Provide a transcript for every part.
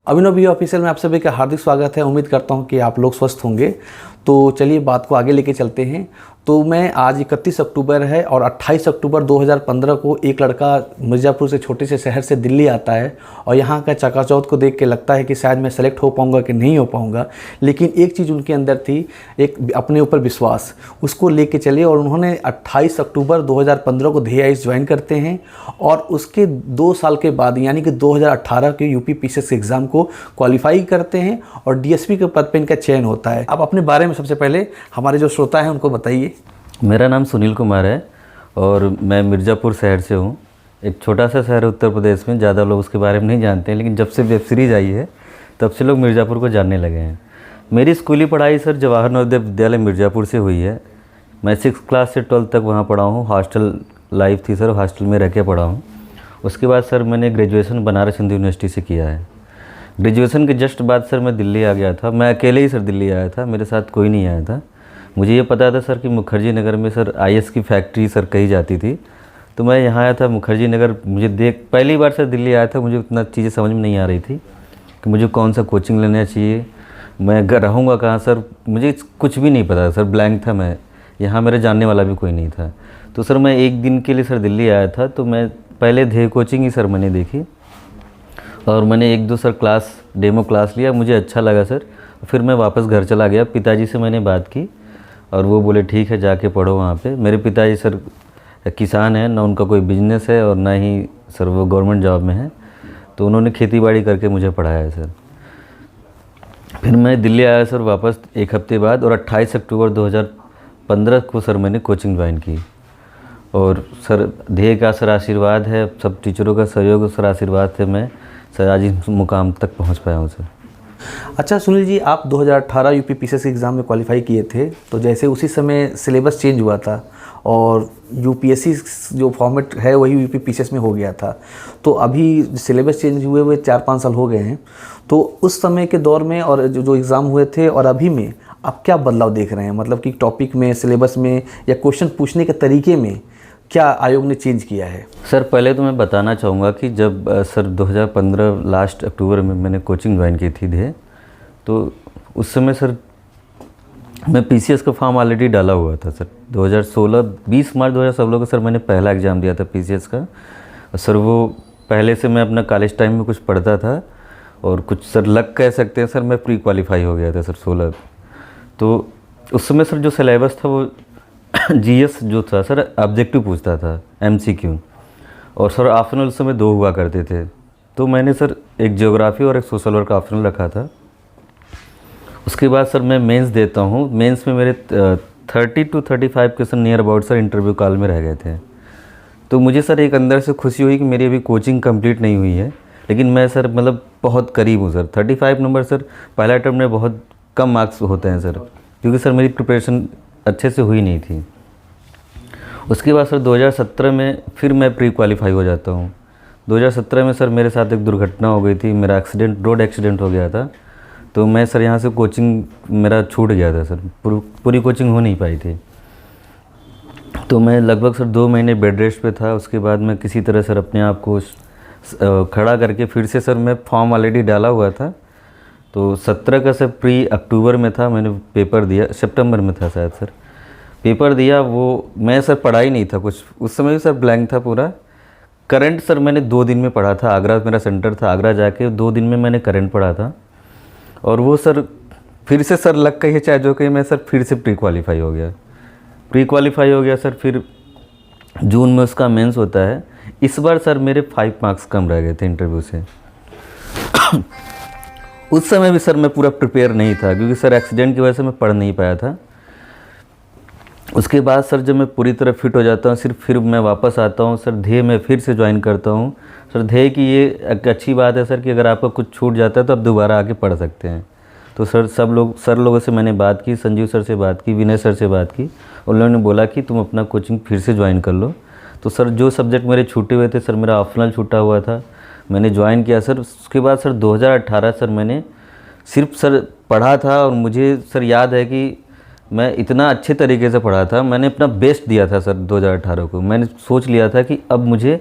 अभिनव भी ऑफिशियल में आप सभी का हार्दिक स्वागत है। उम्मीद करता हूं कि आप लोग स्वस्थ होंगे। तो चलिए बात को आगे लेके चलते हैं। तो मैं आज 31 अक्टूबर है और 28 अक्टूबर 2015 को एक लड़का मिर्ज़ापुर से छोटे से शहर से दिल्ली आता है और यहाँ का चकाचौंध को देख के लगता है कि शायद मैं सेलेक्ट हो पाऊँगा कि नहीं हो पाऊँगा। लेकिन एक चीज़ उनके अंदर थी, एक अपने ऊपर विश्वास, उसको लेके चले और उन्होंने 28 अक्टूबर 2015 को DIS ज्वाइन करते हैं और उसके 2 साल के बाद यानी कि 2018 के यूपी PCS के एग्ज़ाम को क्वालिफाई करते हैं और DSP के पद पे इनका चयन होता है। अब अपने बारे में सबसे पहले हमारे जो श्रोता हैं उनको बताइए। मेरा नाम सुनील कुमार है और मैं मिर्ज़ापुर शहर से हूँ। एक छोटा सा शहर है उत्तर प्रदेश में, ज़्यादा लोग उसके बारे में नहीं जानते हैं, लेकिन जब से वेब सीरीज़ आई है तब से लोग मिर्ज़ापुर को जानने लगे हैं। मेरी स्कूली पढ़ाई सर जवाहर नवोदय विद्यालय मिर्ज़ापुर से हुई है। मैं 6th क्लास से 12th तक वहाँ पढ़ा हूँ। हॉस्टल लाइफ थी सर, हॉस्टल में रह के पढ़ा हूँ। उसके बाद सर मैंने ग्रेजुएशन बनारस हिंदू यूनिवर्सिटी से किया है। ग्रेजुएशन के जस्ट बाद सर मैं दिल्ली आ गया था। मैं अकेले ही सर दिल्ली आया था, मेरे साथ कोई नहीं आया था। मुझे ये पता था सर कि मुखर्जी नगर में सर IS की फैक्ट्री सर कही जाती थी, तो मैं यहाँ आया था मुखर्जी नगर। मुझे पहली बार सर दिल्ली आया था, मुझे उतना चीज़ें समझ में नहीं आ रही थी कि मुझे कौन सा कोचिंग लेना चाहिए, मैं रहूँगा कहाँ सर, मुझे कुछ भी नहीं पता सर, ब्लैंक था मैं। यहाँ मेरे जानने वाला भी कोई नहीं था। तो सर मैं एक दिन के लिए सर दिल्ली आया था, तो मैं पहले ध्येय कोचिंग ही सर मैंने देखी और मैंने 1-2 सर क्लास डेमो क्लास लिया, मुझे अच्छा लगा सर। फिर मैं वापस घर चला गया। पिताजी से मैंने बात की और वो बोले ठीक है जाके पढ़ो वहाँ पे। मेरे पिताजी सर किसान हैं, ना उनका कोई बिजनेस है और ना ही सर वो गवर्नमेंट जॉब में है, तो उन्होंने खेती बाड़ी करके मुझे पढ़ाया है सर। फिर मैं दिल्ली आया सर वापस 1 हफ्ते बाद और 28 अक्टूबर 2015 को सर मैंने कोचिंग ज्वाइन की। और सर ध्येय का सर आशीर्वाद है, सब टीचरों का सहयोग सर आशीर्वाद से मैं सर आज इस मुकाम तक पहुँच पाया हूँ सर। अच्छा सुनील जी, आप 2018 यूपी PCS के एग्ज़ाम में क्वालिफाई किए थे, तो जैसे उसी समय सिलेबस चेंज हुआ था और UPSC जो फॉर्मेट है वही यूपी PCS में हो गया था। तो अभी सिलेबस चेंज हुए हुए 4-5 साल हो गए हैं, तो उस समय के दौर में और जो एग्ज़ाम हुए थे और अभी में आप क्या बदलाव देख रहे हैं? मतलब कि टॉपिक में, सिलेबस में या क्वेश्चन पूछने के तरीके में क्या आयोग ने चेंज किया है? सर पहले तो मैं बताना चाहूँगा कि जब सर 2015 लास्ट अक्टूबर में मैंने कोचिंग ज्वाइन की थी ध्येय, तो उस समय सर मैं PCS का फॉर्म ऑलरेडी डाला हुआ था सर। 2016 मार्च 2016 को सर मैंने पहला एग्ज़ाम दिया था PCS का। सर वो पहले से मैं अपना कॉलेज टाइम में कुछ पढ़ता था और कुछ सर लक कह सकते हैं सर, मैं प्री क्वालिफाई हो गया था सर 16। तो उस समय सर जो सिलेबस था वो GS जो था सर ऑब्जेक्टिव पूछता था, MCQ, और सर ऑप्शनल उस समय 2 हुआ करते थे। तो मैंने सर एक ज्योग्राफी और एक सोशल वर्क ऑप्शनल रखा था। उसके बाद सर मैं मेंस देता हूँ। मेंस में मेरे 30 to 35 question near about sir interview call में रह गए थे। तो मुझे सर एक अंदर से खुशी हुई कि मेरी अभी कोचिंग कंप्लीट नहीं हुई है, लेकिन मैं सर मतलब बहुत करीब हूँ सर। 35 नंबर सर पहला अटेम्प्ट में बहुत कम मार्क्स होते हैं सर, क्योंकि सर मेरी प्रिपरेशन अच्छे से हुई नहीं थी। उसके बाद सर 2017 में फिर मैं प्री क्वालिफाई हो जाता हूँ। 2017 में सर मेरे साथ एक दुर्घटना हो गई थी, मेरा रोड एक्सीडेंट हो गया था। तो मैं सर यहाँ से कोचिंग मेरा छूट गया था सर, पूरी कोचिंग हो नहीं पाई थी। तो मैं लगभग सर 2 महीने बेड रेस्ट पे था। उसके बाद मैं किसी तरह सर अपने आप को खड़ा करके फिर से सर मैं फॉर्म ऑलरेडी डाला हुआ था। तो 17 का सर प्री अक्टूबर में था, मैंने पेपर दिया, सितंबर में था शायद सर, पेपर दिया। वो मैं सर पढ़ा ही नहीं था कुछ, उस समय भी सर ब्लैंक था पूरा। करंट सर मैंने 2 दिन में पढ़ा था, आगरा मेरा सेंटर था, आगरा जाके 2 दिन में मैंने करंट पढ़ा था। और वो सर फिर से सर लग कहिए चाहे जो कहीं, मैं सर फिर से प्री क्वालिफाई हो गया सर। फिर जून में उसका मेंस होता है। इस बार सर मेरे 5 मार्क्स कम रह गए थे इंटरव्यू से। उस समय भी सर मैं पूरा प्रिपेयर नहीं था, क्योंकि सर एक्सीडेंट की वजह से मैं पढ़ नहीं पाया था। उसके बाद सर जब मैं पूरी तरह फिट हो जाता हूँ फिर मैं वापस आता हूँ सर ध्येय में फिर से ज्वाइन करता हूँ सर। ध्येय की ये एक अच्छी बात है सर कि अगर आपका कुछ छूट जाता है तो आप दोबारा आके पढ़ सकते हैं। तो सर सर लोगों से मैंने बात की, संजीव सर से बात की, विनय सर से बात की, उन लोगों ने बोला कि तुम अपना कोचिंग फिर से ज्वाइन कर लो। तो सर जो सब्जेक्ट मेरे छूटे हुए थे सर, मेरा ऑप्शनल छूटा हुआ था, मैंने ज्वाइन किया सर। उसके बाद सर 2018 सर मैंने सिर्फ सर पढ़ा था और मुझे सर याद है कि मैं इतना अच्छे तरीके से पढ़ा था, मैंने अपना बेस्ट दिया था सर 2018 को। मैंने सोच लिया था कि अब मुझे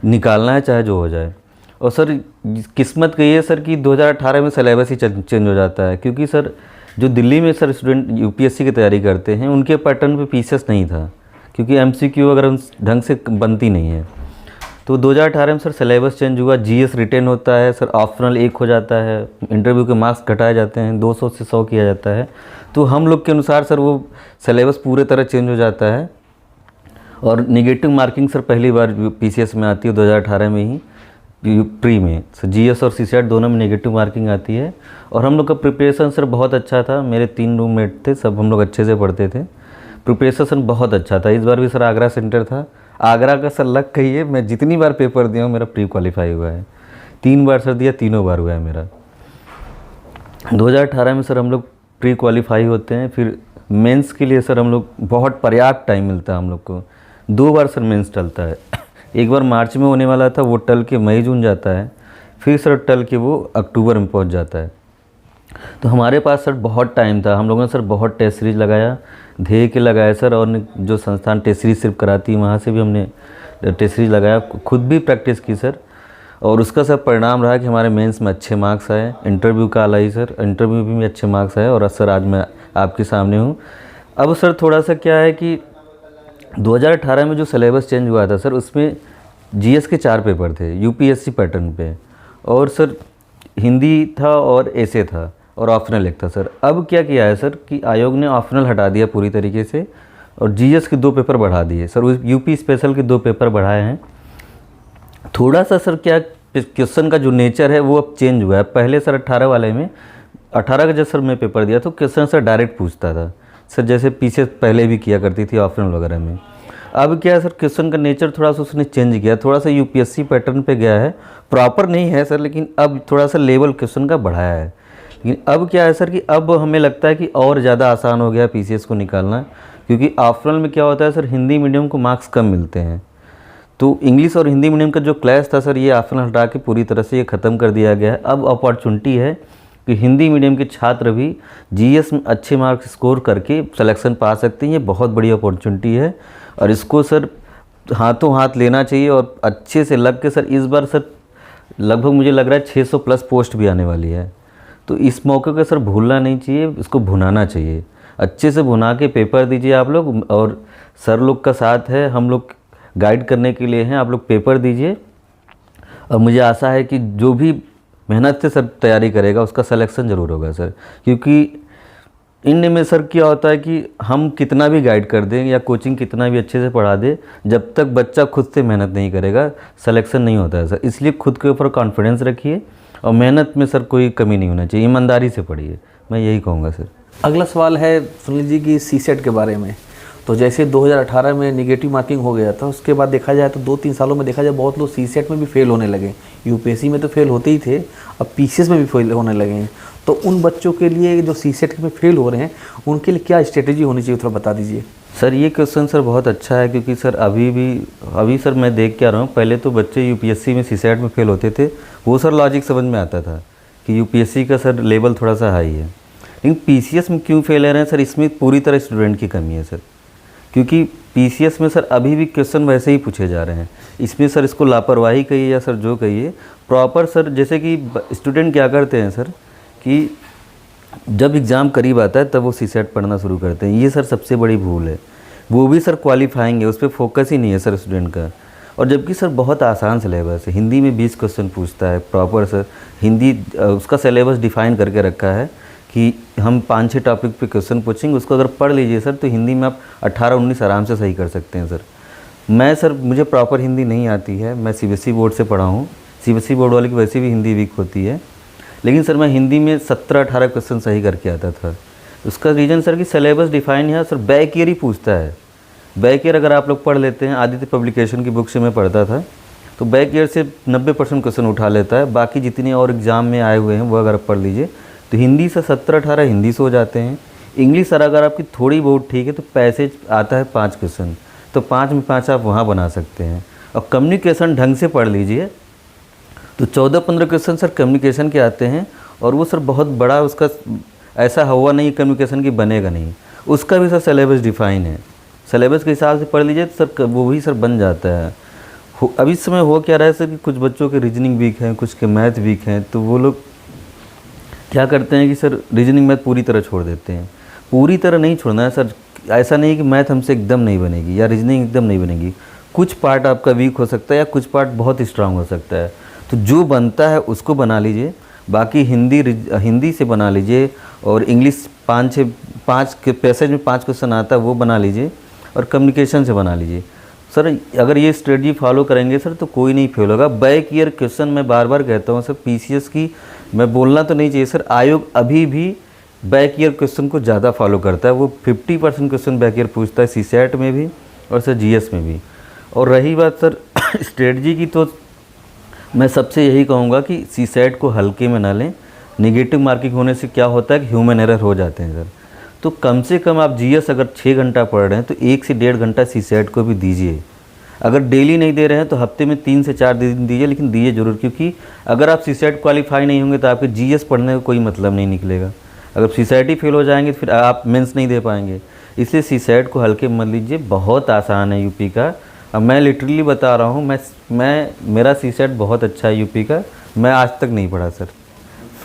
निकालना है चाहे जो हो जाए। और सर किस्मत कही है सर कि 2018 में सिलेबस ही चेंज हो जाता है, क्योंकि सर जो दिल्ली में सर स्टूडेंट यूपीएससी की तैयारी करते हैं उनके पैटर्न पे पीसीएस नहीं था, क्योंकि एमसीक्यू अगर ढंग से बनती नहीं है। तो 2018 में सर सिलेबस चेंज हुआ, जीएस रिटेन होता है सर, ऑप्शनल 1 हो जाता है, इंटरव्यू के मार्क्स घटाए जाते हैं, 200 से 100 किया जाता है। तो हम लोग के अनुसार सर वो सिलेबस पूरे तरह चेंज हो जाता है और निगेटिव मार्किंग सर पहली बार पीसीएस में आती है 2018 में ही, प्री में सर जीएस और सीसेट दोनों में नेगेटिव मार्किंग आती है। और हम लोग का प्रिपरेशन सर बहुत अच्छा था, मेरे 3 रूममेट थे, सब हम लोग अच्छे से पढ़ते थे, प्रिपरेशन सर बहुत अच्छा था। इस बार भी सर आगरा सेंटर था, आगरा का सर लक कहिए, मैं जितनी बार पेपर दिया हूँ मेरा प्री क्वालिफाई हुआ है, 3 बार सर दिया, तीनों बार हुआ है मेरा। 2018 में सर हम लोग प्री क्वालिफाई होते हैं, फिर मेंस के लिए सर हम लोग बहुत पर्याप्त टाइम मिलता है हम लोग को, 2 बार सर मेंस टलता है। एक बार मार्च में होने वाला था, वो टल के मई जून जाता है, फिर सर टल के वो अक्टूबर में पहुंच जाता है। तो हमारे पास सर बहुत टाइम था, हम लोगों ने सर बहुत टेस्ट सीरीज लगाया, ध्येय के लगाया सर, और जो संस्थान टेस्ट सीरीज सिर्फ कराती है वहाँ से भी हमने टेस्ट सीरीज लगाया, खुद भी प्रैक्टिस की सर। और उसका सर परिणाम रहा कि हमारे मेंस में अच्छे मार्क्स आए, इंटरव्यू का आई सर, इंटरव्यू में भी अच्छे मार्क्स आए, और सर आज मैं आपके सामने हूँ। अब सर थोड़ा सा क्या है कि 2018 में जो सिलेबस चेंज हुआ था सर, उसमें जीएस के 4 पेपर थे यूपीएससी पैटर्न पे, और सर हिंदी था और ऐसे था, और ऑप्शनल एक था सर। अब क्या किया है सर कि आयोग ने ऑप्शनल हटा दिया पूरी तरीके से, और जीएस के 2 पेपर बढ़ा दिए सर, यूपी स्पेशल के 2 पेपर बढ़ाए हैं। थोड़ा सा सर क्या क्वेश्चन का जो नेचर है वो अब चेंज हुआ है। पहले सर 18 वाले में, 18 का जब सर मैं पेपर दिया तो क्वेश्चन सर डायरेक्ट पूछता था सर, जैसे पीछे पहले भी किया करती थी ऑप्शनल वगैरह में। अब क्या है सर, क्वेश्चन का नेचर थोड़ा सा उसने चेंज किया, थोड़ा सा यूपीएससी पैटर्न पे गया है, प्रॉपर नहीं है सर, लेकिन अब थोड़ा सा लेवल क्वेश्चन का बढ़ाया है। लेकिन अब क्या है सर कि अब हमें लगता है कि और ज़्यादा आसान हो गया पीसीएस को निकालना, क्योंकि ऑप्शनल में क्या होता है सर, हिंदी मीडियम को मार्क्स कम मिलते हैं, तो इंग्लिश और हिंदी मीडियम का जो क्लैश था सर, ये ऑप्शनल हटा के पूरी तरह से ये ख़त्म कर दिया गया है। अब अपॉर्चुनिटी है कि हिंदी मीडियम के छात्र भी जीएस में अच्छे मार्क्स स्कोर करके सिलेक्शन पा सकते हैं, ये बहुत बड़ी अपॉर्चुनिटी है, और इसको सर हाथों हाथ लेना चाहिए और अच्छे से लग के सर, इस बार सर लगभग मुझे लग रहा है 600 प्लस पोस्ट भी आने वाली है, तो इस मौके को सर भूलना नहीं चाहिए, इसको भुनाना चाहिए, अच्छे से भुना के पेपर दीजिए आप लोग, और सर लोग का साथ है, हम लोग गाइड करने के लिए हैं, आप लोग पेपर दीजिए, और मुझे आशा है कि जो भी मेहनत से सर तैयारी करेगा उसका सिलेक्शन ज़रूर होगा सर। क्योंकि इनमें में सर क्या होता है कि हम कितना भी गाइड कर दें या कोचिंग कितना भी अच्छे से पढ़ा दे, जब तक बच्चा खुद से मेहनत नहीं करेगा सिलेक्शन नहीं होता है सर। इसलिए खुद के ऊपर कॉन्फिडेंस रखिए, और मेहनत में सर कोई कमी नहीं होना चाहिए, ईमानदारी से पढ़िए, मैं यही कहूँगा सर। अगला सवाल है सुनील जी की सीसेट के बारे में। तो जैसे 2018 में निगेटिव मार्किंग हो गया था, उसके बाद देखा जाए तो 2-3 सालों में देखा जाए बहुत लोग सीसेट में भी फेल होने लगे, यूपीएससी में तो फेल होते ही थे, अब पीसीएस में भी फेल होने लगे हैं। तो उन बच्चों के लिए जो सीसेट में फेल हो रहे हैं, उनके लिए क्या स्ट्रेटेजी होनी चाहिए, थोड़ा बता दीजिए। सर ये क्वेश्चन सर बहुत अच्छा है, क्योंकि सर अभी सर मैं देख के आ रहा हूँ, पहले तो बच्चे यूपीएससी में सीसेट में फेल होते थे, वो सर लॉजिक समझ में आता था कि यूपीएससी का सर लेवल थोड़ा सा हाई है, लेकिन पीसीएस में क्यों फेल हो रहे हैं सर, इसमें पूरी तरह स्टूडेंट की कमी है सर। क्योंकि पीसीएस में सर अभी भी क्वेश्चन वैसे ही पूछे जा रहे हैं, इसमें सर इसको लापरवाही कहिए या सर जो कहिए, प्रॉपर सर जैसे कि स्टूडेंट क्या करते हैं सर कि जब एग्ज़ाम करीब आता है तब वो सीसेट पढ़ना शुरू करते हैं, ये सर सबसे बड़ी भूल है। वो भी सर क्वालिफाइंग है, उस पर फोकस ही नहीं है सर स्टूडेंट का। और जबकि सर बहुत आसान सिलेबस है, हिंदी में 20 क्वेश्चन पूछता है प्रॉपर सर, हिंदी उसका सिलेबस डिफ़ाइन करके रखा है कि हम 5-6 टॉपिक पे क्वेश्चन पूछेंगे, उसको अगर पढ़ लीजिए सर तो हिंदी में आप 18-19 आराम से सही कर सकते हैं सर। मैं सर मुझे प्रॉपर हिंदी नहीं आती है, मैं सीबीएसई बोर्ड से पढ़ा हूँ, सीबीएसई बोर्ड वाले की वैसे भी हिंदी वीक होती है, लेकिन सर मैं हिंदी में 17-18 क्वेश्चन सही करके आता था। उसका रीज़न सर कि सिलेबस डिफ़ाइन है सर, बैक ईयर ही पूछता है। बैक ईयर अगर आप लोग पढ़ लेते हैं, आदित्य पब्लिकेशन की बुक से मैं पढ़ता था, तो बैक ईयर से 90% क्वेश्चन उठा लेता है, बाकी जितने और एग्ज़ाम में आए हुए हैं वो अगर आप पढ़ लीजिए तो हिंदी से 17-18 हिंदी से हो जाते हैं। इंग्लिश सर अगर आपकी थोड़ी बहुत ठीक है तो पैसेज आता है 5 क्वेश्चन, तो 5 में 5 आप वहाँ बना सकते हैं। और कम्युनिकेशन ढंग से पढ़ लीजिए तो 14-15 क्वेश्चन सर कम्युनिकेशन के आते हैं, और वो सर बहुत बड़ा उसका ऐसा हुआ नहीं कम्युनिकेशन की बनेगा नहीं, उसका भी सर सिलेबस डिफ़ाइन है, सिलेबस के हिसाब से पढ़ लीजिए तो सर वो भी सर बन जाता है। अभी इस समय हो क्या रहा है सर कि कुछ बच्चों के रीजनिंग वीक हैं, कुछ के मैथ वीक हैं, तो वो लोग क्या करते हैं कि सर रीजनिंग मैथ पूरी तरह छोड़ देते हैं। पूरी तरह नहीं छोड़ना है सर, ऐसा नहीं कि मैथ हमसे एकदम नहीं बनेगी या रीजनिंग एकदम नहीं बनेगी। कुछ पार्ट आपका वीक हो सकता है या कुछ पार्ट बहुत स्ट्रांग हो सकता है, तो जो बनता है उसको बना लीजिए। बाकी हिंदी से बना लीजिए, और इंग्लिश 5 के पैसेज में 5 क्वेश्चन आता है वो बना लीजिए, और कम्युनिकेशन से बना लीजिए। सर अगर ये स्ट्रेटजी फॉलो करेंगे सर तो कोई नहीं फेल होगा। बैक ईयर क्वेश्चन मैं बार बार कहता हूँ सर, पीसीएस की मैं बोलना तो नहीं चाहिए सर, आयोग अभी भी बैक ईयर क्वेश्चन को ज़्यादा फॉलो करता है। वो 50% क्वेश्चन बैक ईयर पूछता है सीसैट में भी और सर जीएस में भी। और रही बात सर स्ट्रेटजी की, तो मैं सबसे यही कहूँगा कि सीसैट को हल्के में ना लें। नेगेटिव मार्किंग होने से क्या होता है कि ह्यूमन एरर हो जाते हैं सर। तो कम से कम आप जीएस अगर 6 घंटा पढ़ रहे हैं तो 1 से 1.5 घंटा सीसैट को भी दीजिए। अगर डेली नहीं दे रहे हैं तो हफ्ते में 3 से 4 दिन दीजिए, लेकिन दीजिए ज़रूर, क्योंकि अगर आप सीसैट क्वालिफाई नहीं होंगे तो आपके जीएस पढ़ने का कोई मतलब नहीं निकलेगा। अगर सीसैट ही फेल हो जाएंगे तो फिर आप मेंस नहीं दे पाएंगे। इसलिए सीसैट को हल्के मत लीजिए, बहुत आसान है यूपी का। अब मैं लिटरली बता रहा हूँ, मेरा सीसैट बहुत अच्छा है यूपी का। मैं आज तक नहीं पढ़ा सर,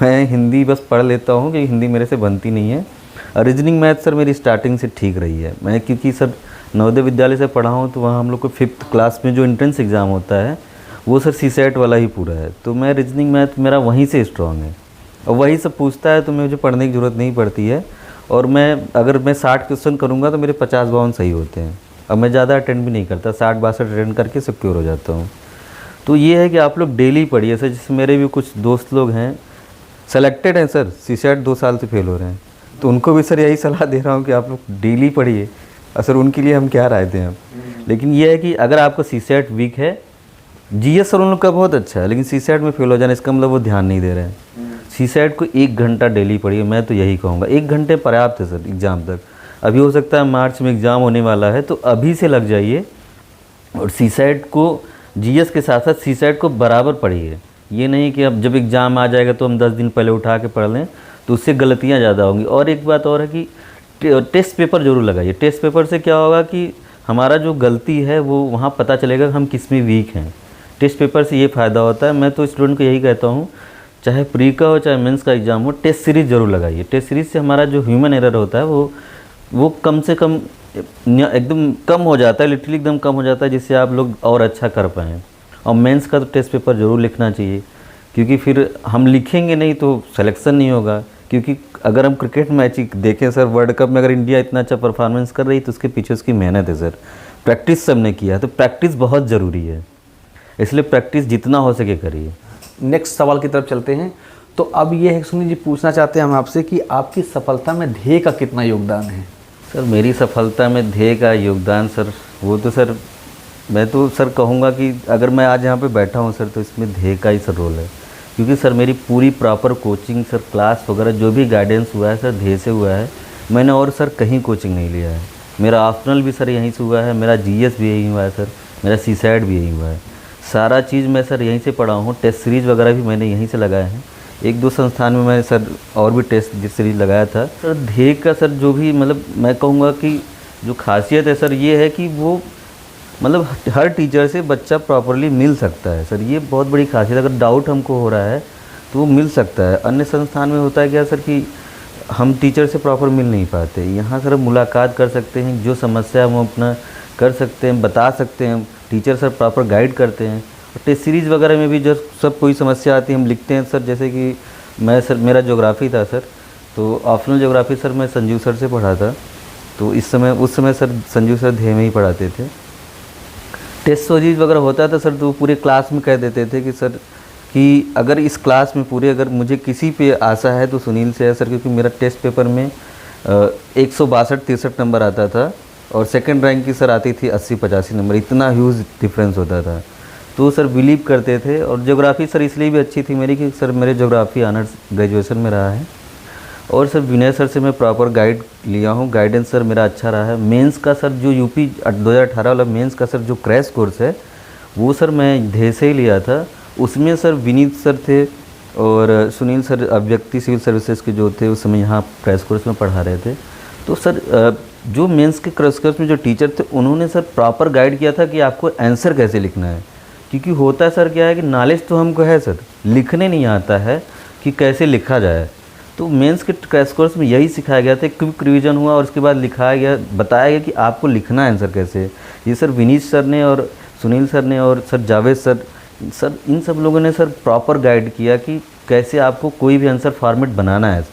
मैं हिंदी बस पढ़ लेता हूँ क्योंकि हिंदी मेरे से बनती नहीं है। और रीजनिंग मैथ सर मेरी स्टार्टिंग से ठीक रही है। मैं क्योंकि सर नवोदय विद्यालय से पढ़ा हूँ, तो वहाँ हम लोग को 5th क्लास में जो एंट्रेंस एग्ज़ाम होता है वो सर सीसैट वाला ही पूरा है। तो मैं रीजनिंग मैथ मेरा वहीं से स्ट्रॉन्ग है, और वही सब पूछता है, तो मुझे पढ़ने की ज़रूरत नहीं पड़ती है। और अगर मैं 60 क्वेश्चन करूँगा तो मेरे 50-52 सही होते हैं। अब मैं ज़्यादा अटेंड भी नहीं करता, 60-62 अटेंड करके सिक्योर हो जाता हूँ। तो ये है कि आप लोग डेली पढ़िए सर। जैसे मेरे भी कुछ दोस्त लोग हैं सेलेक्टेड हैं सर, सीसैट 2 साल से फेल हो रहे हैं, तो उनको भी सर यही सलाह दे रहा हूँ कि आप लोग डेली पढ़िए। और सर उनके लिए हम क्या राय दें हम, लेकिन ये है कि अगर आपका सीसैट वीक है, जीएस सर उन लोग का बहुत अच्छा है, लेकिन सीसैट में फेल हो जाना इसका मतलब वो ध्यान नहीं दे रहे हैं। सीसैट को 1 घंटा डेली पढ़िए, मैं तो यही कहूँगा। 1 घंटे पर्याप्त है सर एग्ज़ाम तक। अभी हो सकता है मार्च में एग्ज़ाम होने वाला है, तो अभी से लग जाइए। और सीसैट को जीएस के साथ साथ सीसैट को बराबर पढ़िए। ये नहीं कि अब जब एग्ज़ाम आ जाएगा तो हम 10 दिन पहले उठा के पढ़ लें, तो उससे गलतियाँ ज़्यादा होंगी। और एक बात और है कि टेस्ट पेपर ज़रूर लगाइए। टेस्ट पेपर से क्या होगा कि हमारा जो गलती है वो वहाँ पता चलेगा हम किस में वीक हैं। टेस्ट पेपर से ये फ़ायदा होता है। मैं तो स्टूडेंट को यही कहता हूँ, चाहे प्री का हो चाहे मेंस का एग्ज़ाम हो, टेस्ट सीरीज़ ज़रूर लगाइए। टेस्ट सीरीज़ से हमारा जो ह्यूमन एरर होता है वो कम से कम एकदम कम हो जाता है, लिटरली एकदम कम हो जाता है, जिससे आप लोग और अच्छा कर पाएँ। और मेंस का तो टेस्ट पेपर ज़रूर लिखना चाहिए, क्योंकि फिर हम लिखेंगे नहीं तो सिलेक्शन नहीं होगा। क्योंकि अगर हम क्रिकेट मैच ही देखें सर, वर्ल्ड कप में अगर इंडिया इतना अच्छा परफॉर्मेंस कर रही है तो उसके पीछे उसकी मेहनत है सर, प्रैक्टिस सबने किया है। तो प्रैक्टिस बहुत ज़रूरी है, इसलिए प्रैक्टिस जितना हो सके करिए। नेक्स्ट सवाल की तरफ चलते हैं। तो अब ये है सुनील जी, पूछना चाहते हैं हम आपसे कि आपकी सफलता में ध्येय का कितना योगदान है? सर मेरी सफलता में ध्येय का योगदान सर, वो तो सर मैं तो सर कहूँगा कि अगर मैं आज यहाँ पे बैठा हूँ सर, तो इसमें ध्येय का ही सर रोल है। क्योंकि सर मेरी पूरी प्रॉपर कोचिंग सर, क्लास वगैरह जो भी गाइडेंस हुआ है सर ध्येय से हुआ है। मैंने और सर कहीं कोचिंग नहीं लिया है। मेरा ऑप्शनल भी सर यहीं से हुआ है, मेरा जीएस भी यहीं हुआ है सर, मेरा सीसैट भी यहीं हुआ है। सारा चीज़ मैं सर यहीं से पढ़ा हूँ। टेस्ट सीरीज़ वगैरह भी मैंने यहीं से लगाए हैं। 1-2 संस्थान में मैंने सर और भी टेस्ट सीरीज़ लगाया था। सर ध्येय का सर जो भी मतलब मैं कहूँगा कि जो खासियत है सर ये है कि वो मतलब हर टीचर से बच्चा प्रॉपरली मिल सकता है सर, ये बहुत बड़ी खासियत। अगर डाउट हमको हो रहा है तो वो मिल सकता है। अन्य संस्थान में होता है क्या सर कि हम टीचर से प्रॉपर मिल नहीं पाते। यहाँ सर मुलाकात कर सकते हैं, जो समस्या हम अपना कर सकते हैं, बता सकते हैं। टीचर सर प्रॉपर गाइड करते हैं। और टेस्ट सीरीज़ वगैरह में भी जो सब कोई समस्या आती है हम लिखते हैं सर। जैसे कि मैं सर मेरा ज्योग्राफी था सर, तो ऑप्शनल ज्योग्राफी सर मैं संजीव सर से पढ़ा था। तो उस समय सर संजीव सर ध्येय में ही पढ़ाते थे। टेस्ट सीरीज वगैरह होता था सर, तो पूरे क्लास में कह देते थे कि सर कि अगर इस क्लास में पूरे अगर मुझे किसी पे आशा है तो सुनील से है सर, क्योंकि मेरा टेस्ट पेपर में 162-63 नंबर आता था और सेकंड रैंक की सर आती थी 80-85 नंबर। इतना ह्यूज डिफरेंस होता था, तो सर बिलीव करते थे। और ज्योग्राफी सर इसलिए भी अच्छी थी मेरी कि सर मेरे ज्योग्राफी ऑनर्स ग्रेजुएशन में रहा है। और सर विनय सर से मैं प्रॉपर गाइड लिया हूँ, गाइडेंस सर मेरा अच्छा रहा है। मेंस का सर जो यूपी 2018 वाला मेंस का सर जो क्रैश कोर्स है वो सर मैं ध्येय से ही लिया था। उसमें सर विनीत सर थे और सुनील सर अभिव्यक्ति सिविल सर्विसेज के जो थे उस समय यहाँ क्रैश कोर्स में पढ़ा रहे थे। तो सर जो मेंस के क्रैश कोर्स में जो टीचर थे उन्होंने सर प्रॉपर गाइड किया था कि आपको आंसर कैसे लिखना है। क्योंकि होता है सर क्या है कि नॉलेज तो हमको है सर, लिखने नहीं आता है कि कैसे लिखा जाए। तो मेंस के क्रैश कोर्स में यही सिखाया गया था, क्विक रिवीजन हुआ और उसके बाद लिखाया गया, बताया गया कि आपको लिखना है आंसर कैसे। ये सर विनीत सर ने और सुनील सर ने और सर जावेद सर इन सब लोगों ने सर प्रॉपर गाइड किया कि कैसे आपको कोई भी आंसर फॉर्मेट बनाना है।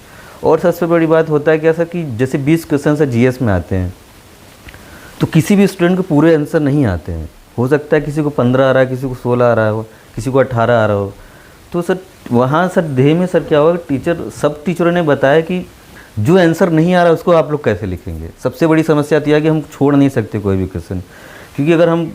और सबसे बड़ी बात होता है क्या सर कि जैसे 20 क्वेश्चन सर जीएस में आते हैं, तो किसी भी स्टूडेंट को पूरे आंसर नहीं आते हैं। हो सकता है किसी को 15 आ रहा है, किसी को 16 आ रहा हो, किसी को 18 आ रहा हो। तो सर वहाँ सर ध्येय में सर क्या होगा, सब टीचरों ने बताया कि जो आंसर नहीं आ रहा उसको आप लोग कैसे लिखेंगे। सबसे बड़ी समस्या तो यह है कि हम छोड़ नहीं सकते कोई भी क्वेश्चन, क्योंकि अगर हम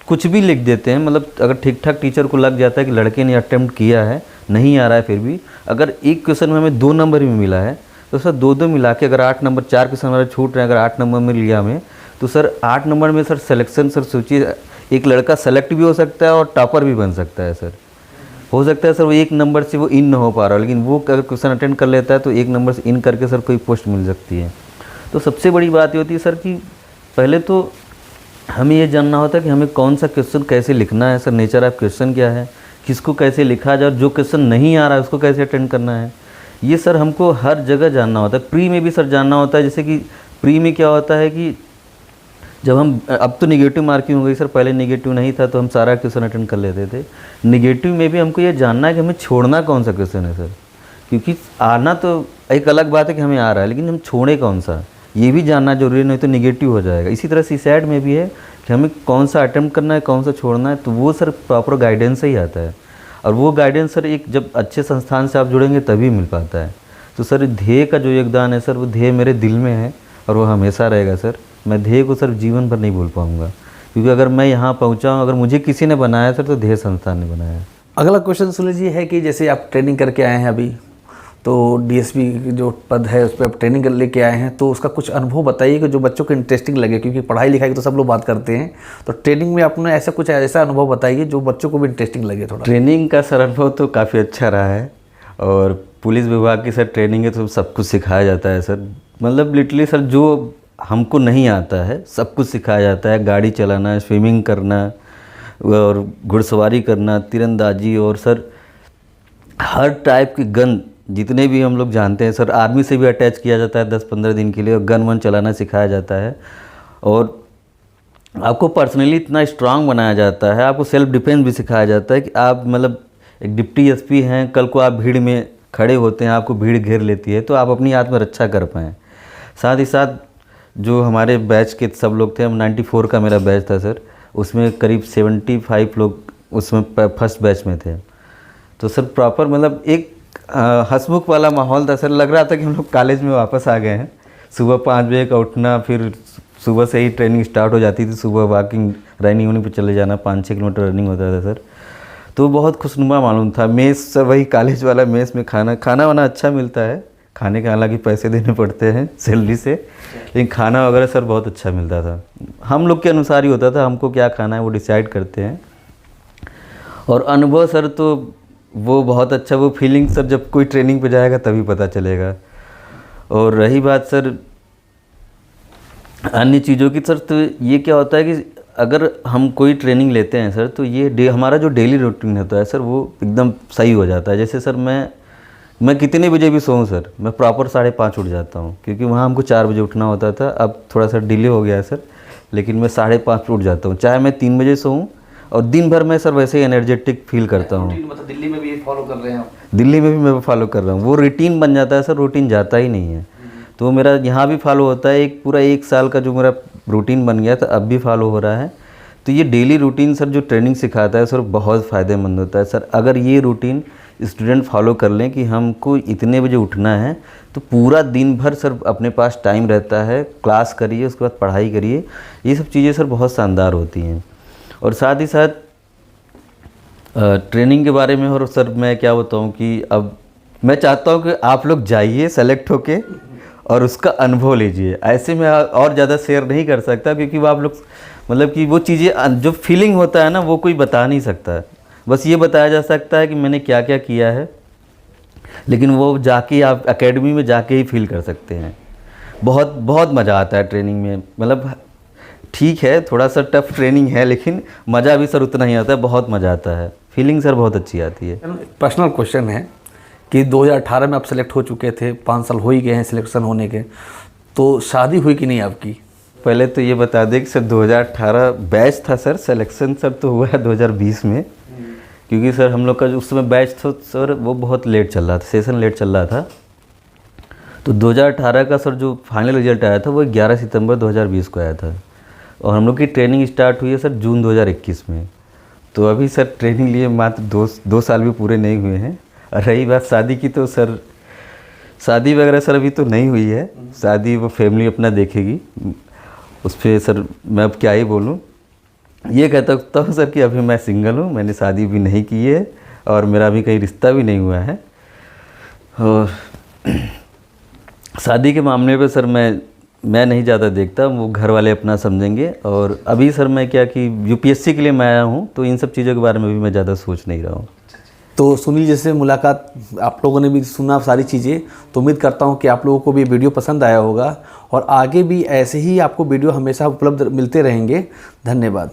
कुछ भी लिख देते हैं, मतलब अगर ठीक ठाक टीचर को लग जाता है कि लड़के ने अटेम्प्ट किया है, नहीं आ रहा है, फिर भी अगर एक क्वेश्चन में हमें 2 नंबर भी मिला है तो सर 2-2 मिला के अगर 8 नंबर, 4 क्वेश्चन हमारे छूट रहे हैं, अगर 8 नंबर में लिया हमें, तो सर 8 नंबर में सर सिलेक्शन, सर सोचिए एक लड़का सेलेक्ट भी हो सकता है और टॉपर भी बन सकता है सर। हो सकता है सर वो 1 नंबर से वो इन ना हो पा रहा हो, लेकिन वो अगर क्वेश्चन अटेंड कर लेता है तो 1 नंबर से इन करके सर कोई पोस्ट मिल सकती है। तो सबसे बड़ी बात ये होती है सर कि पहले तो हमें ये जानना होता है कि हमें कौन सा क्वेश्चन कैसे लिखना है, सर नेचर ऑफ क्वेश्चन क्या है, किसको कैसे लिखा जाए, और जो क्वेश्चन नहीं आ रहा है उसको कैसे अटेंड करना है, ये सर हमको हर जगह जानना होता है। प्री में भी सर जानना होता है। जैसे कि प्री में क्या होता है कि जब हम, अब तो निगेटिव मार्किंग हो गई सर, पहले निगेटिव नहीं था तो हम सारा क्वेश्चन अटेंड कर लेते थे। निगेटिव में भी हमको ये जानना है कि हमें छोड़ना कौन सा क्वेश्चन है सर, क्योंकि आना तो एक अलग बात है कि हमें आ रहा है, लेकिन हम छोड़े कौन सा, ये भी जानना जरूरी, नहीं तो निगेटिव हो जाएगा। इसी तरह सीसैट में भी है कि हमें कौन सा अटेम्प्ट करना है, कौन सा छोड़ना है, तो वो सर प्रॉपर गाइडेंस से ही आता है। और वो गाइडेंस सर एक जब अच्छे संस्थान से आप जुड़ेंगे तभी मिल पाता है। तो सर ध्येय का जो योगदान है सर, वो ध्येय मेरे दिल में है और वो हमेशा रहेगा सर। मैं ध्येय को सर जीवन भर नहीं भूल पाऊँगा, क्योंकि अगर मैं यहाँ पहुँचा हूँ, अगर मुझे किसी ने बनाया सर, तो ध्येय संस्थान ने बनाया है। अगला क्वेश्चन सुन लीजिए है कि जैसे आप ट्रेनिंग करके आए हैं अभी, तो डीएसपी जो पद है उस पर आप ट्रेनिंग लेके आए हैं, तो उसका कुछ अनुभव बताइए कि जो बच्चों को इंटरेस्टिंग लगे, क्योंकि पढ़ाई लिखाई की तो सब लोग बात करते हैं, तो ट्रेनिंग में आपने ऐसा कुछ ऐसा अनुभव बताइए जो बच्चों को भी इंटरेस्टिंग लगे थोड़ा। ट्रेनिंग का सर अनुभव तो काफ़ी अच्छा रहा है, और पुलिस विभाग की सर ट्रेनिंग है तो सब कुछ सिखाया जाता है सर। मतलब लिटरली सर जो हमको नहीं आता है सब कुछ सिखाया जाता है। गाड़ी चलाना, स्विमिंग करना और घुड़सवारी करना, तीरंदाजी, और सर हर टाइप की गन जितने भी हम लोग जानते हैं सर, आर्मी से भी अटैच किया जाता है 10-15 दिन के लिए, और गन वन चलाना सिखाया जाता है। और आपको पर्सनली इतना स्ट्रांग बनाया जाता है, आपको सेल्फ डिफेंस भी सिखाया जाता है कि आप मतलब एक डिप्टी एसपी हैं, कल को आप भीड़ में खड़े होते हैं, आपको भीड़ घेर लेती है, तो आप अपनी आत्मरक्षा कर पाएँ। साथ ही साथ जो हमारे बैच के सब लोग थे, हम 94 का मेरा बैच था सर, उसमें करीब 75 लोग उसमें फर्स्ट बैच में थे। तो सर प्रॉपर मतलब एक हंसमुख वाला माहौल था सर। लग रहा था कि हम लोग कॉलेज में वापस आ गए हैं। सुबह 5 बजे का उठना, फिर सुबह से ही ट्रेनिंग स्टार्ट हो जाती थी, सुबह वॉकिंग रनिंग वनिंग पे चले जाना, 5-6 किलोमीटर रनिंग होता था सर। तो बहुत खुशनुमा मालूम था। मेस सर वही कॉलेज वाला मेस में खाना वाना अच्छा मिलता है, खाने के हालांकि पैसे देने पड़ते हैं सैलरी से, लेकिन खाना वगैरह सर बहुत अच्छा मिलता था। हम लोग के अनुसार ही होता था, हमको क्या खाना है वो डिसाइड करते हैं। और अनुभव सर तो वो बहुत अच्छा, वो फीलिंग सर जब कोई ट्रेनिंग पे जाएगा तभी पता चलेगा। और रही बात सर अन्य चीज़ों की सर, तो ये क्या होता है कि अगर हम कोई ट्रेनिंग लेते हैं सर, तो ये हमारा जो डेली रूटीन होता है सर वो एकदम सही हो जाता है। जैसे सर मैं कितने बजे भी सोऊं सर, मैं प्रॉपर 5:30 उठ जाता हूं, क्योंकि वहाँ हमको 4 बजे उठना होता था। अब थोड़ा सा डिले हो गया है सर, लेकिन मैं 5:30 उठ जाता हूँ, चाहे मैं 3 बजे सोऊं, और दिन भर मैं सर वैसे ही एनर्जेटिक फील करता हूँ। मतलब दिल्ली में भी फॉलो कर रहे हैं? दिल्ली में भी मैं फॉलो कर रहा हूँ। वो रूटीन बन जाता है सर, रूटीन जाता ही नहीं है। तो मेरा यहाँ भी फॉलो होता है। एक पूरा 1 साल का जो मेरा रूटीन बन गया था, अब भी फॉलो हो रहा है। तो ये डेली रूटीन सर जो ट्रेनिंग सिखाता है सर बहुत फ़ायदेमंद होता है सर। अगर ये रूटीन स्टूडेंट फॉलो कर लें कि हमको इतने बजे उठना है, तो पूरा दिन भर सर अपने पास टाइम रहता है, क्लास करिए, उसके बाद पढ़ाई करिए। ये सब चीज़ें सर बहुत शानदार होती हैं। और साथ ही साथ ट्रेनिंग के बारे में और सर मैं क्या बताऊं कि अब मैं चाहता हूं कि आप लोग जाइए सेलेक्ट होके और उसका अनुभव लीजिए। ऐसे में और ज़्यादा शेयर नहीं कर सकता, क्योंकि वो आप लोग मतलब कि वो चीज़ें जो फीलिंग होता है ना, वो कोई बता नहीं सकता। बस ये बताया जा सकता है कि मैंने क्या क्या किया है, लेकिन वो जाके आप एकेडमी में जाके ही फील कर सकते हैं। बहुत बहुत मज़ा आता है ट्रेनिंग में। मतलब ठीक है, थोड़ा सा टफ ट्रेनिंग है, लेकिन मज़ा भी सर उतना ही आता है, बहुत मज़ा आता है, फीलिंग सर बहुत अच्छी आती है। पर्सनल क्वेश्चन है कि 2018 में आप सेलेक्ट हो चुके थे, 5 साल हो ही गए हैं सिलेक्शन होने के, तो शादी हुई कि नहीं आपकी? पहले तो ये बता दें कि सर 2018 बैच था सर, सिलेक्शन सर तो हुआ है 2020 में, क्योंकि सर हम लोग का जो उस समय बैच था सर वो बहुत लेट चल रहा था, सेशन लेट चल रहा था। तो 2018 का सर जो फाइनल रिजल्ट आया था वो 11 सितंबर 2020 को आया था, और हम लोग की ट्रेनिंग स्टार्ट हुई है सर जून 2021 में। तो अभी सर ट्रेनिंग लिए मात्र दो साल भी पूरे नहीं हुए हैं। और रही बात शादी की, तो सर शादी वगैरह सर अभी तो नहीं हुई है, शादी वो फैमिली अपना देखेगी, उस पर सर मैं अब क्या ही बोलूँ। ये कहता हूँ सर कि अभी मैं सिंगल हूँ, मैंने शादी भी नहीं की है और मेरा अभी कहीं रिश्ता भी नहीं हुआ है। और शादी के मामले पे सर मैं नहीं ज़्यादा देखता, वो घर वाले अपना समझेंगे। और अभी सर मैं क्या कि यूपीएससी के लिए मैं आया हूँ, तो इन सब चीज़ों के बारे में भी मैं ज़्यादा सोच नहीं रहा हूँ। तो सुनील जैसे मुलाकात आप लोगों ने भी सुना सारी चीज़ें, तो उम्मीद करता हूँ कि आप लोगों को भी वीडियो पसंद आया होगा और आगे भी ऐसे ही आपको वीडियो हमेशा उपलब्ध मिलते रहेंगे। धन्यवाद।